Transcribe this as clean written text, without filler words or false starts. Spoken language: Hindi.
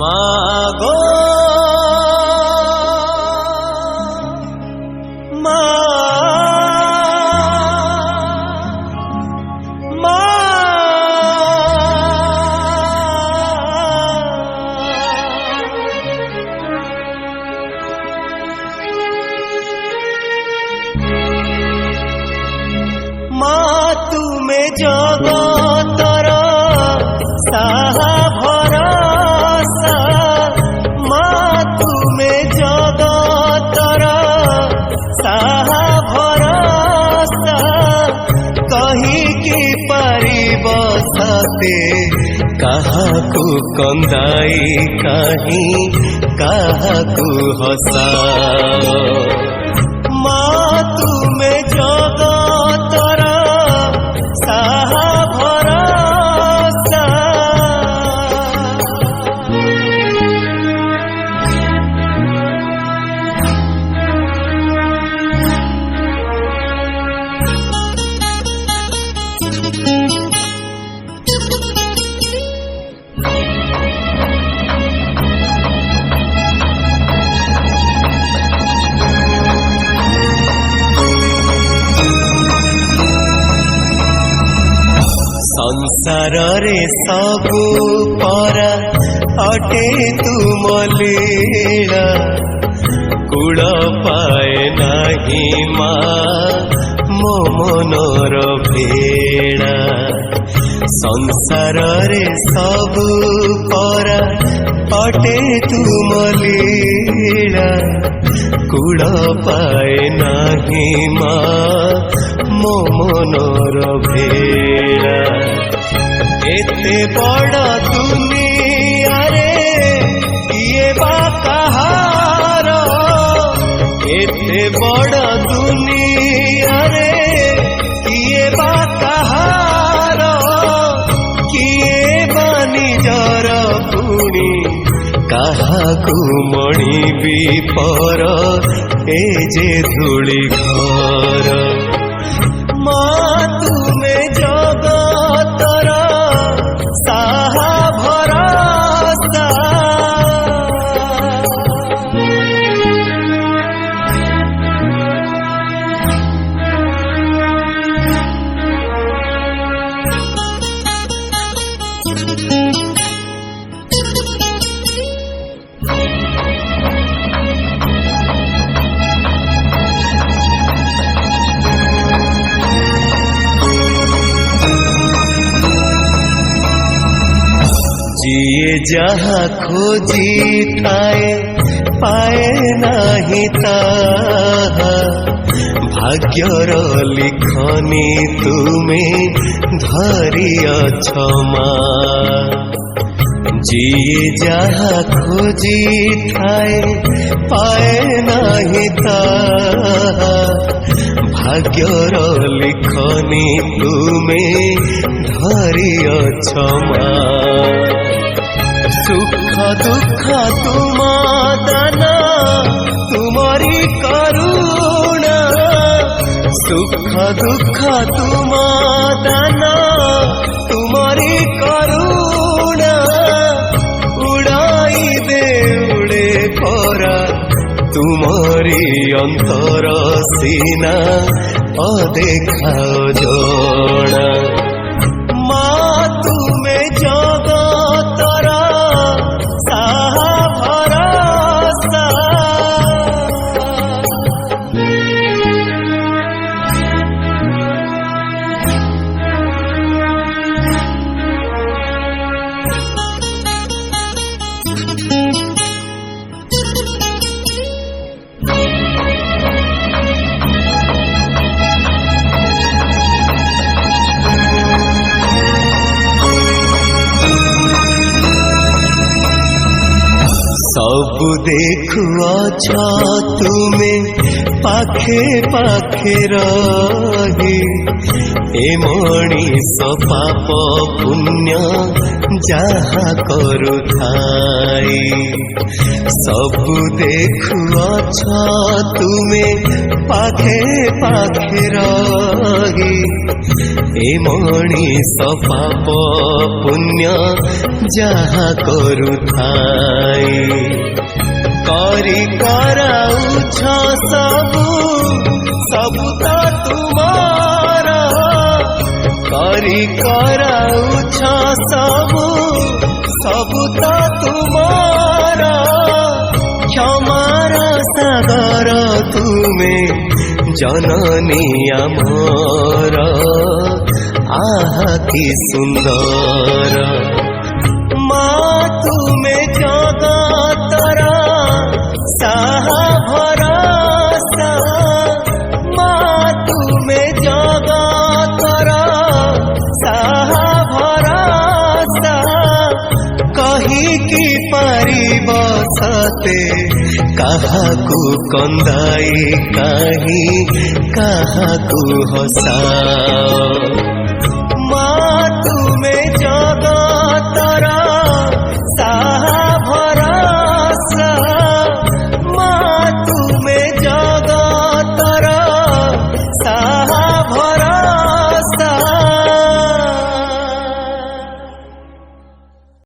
मागो मा मा मा तुमे जगतर साहा भरसा मा तुमे जगतर साहा भरसा कहिकी पारिब सते काहाकू कंदाई कहीं काहाकू हसा मा तुमे जगतर साहा भरसा संसार रे सबु परा अटे तुम लीला कूल पाए नाही माँ मो मनर भेड़ा संसार रे सबु परा अटे तुम लीला कूल पाए नाही माँ मो मनर भेड़ा एते बड़ दुनिया रे किए बा कहार एते बड़ दुनिया रे किए बा कहार किए बा निजर पुणी काहाकू मणिबी पर ए जे धूली घर मा तुमे जगतर साहा भरसा जिए जहाँ खोजी थाए पाए नाही ताहा भाग्यर लिखनी तुमे धरियछ माँ जिए जहाँ खोजी थाए पाए नाही ताहा भाग्यर लिखनी तुमे धरियछ माँ सुख दुख तुम दाना तुमरी करुणा सुख दुख तुम दाना तुमरी करुणा उड़ाई दे उड़े परा तुमरी अंतर सीना अदेखा जना मा तुमे जगतर साहा भरसा सबु देखुअछ तुमे पाखे पाखे रही ए मणिष पाप पुण्य जहा करुथाई सबु देखुअछ तुमे पाखे पाखे रही ए मणिष पाप पुण्य जहा करुथाई करी कराउछ सबु सबु तो तुमार करी कराउछ सबु सबु तो तुमार क्षमार सागर तुमे जननी आमर आहा कि सुंदर माँ तुमे जगतर साहा भरोसा माँ तुमे जगतर साहा भरोसा कही कि पारिब सते काहाकू कंदाई काहे काहाकू हसाओ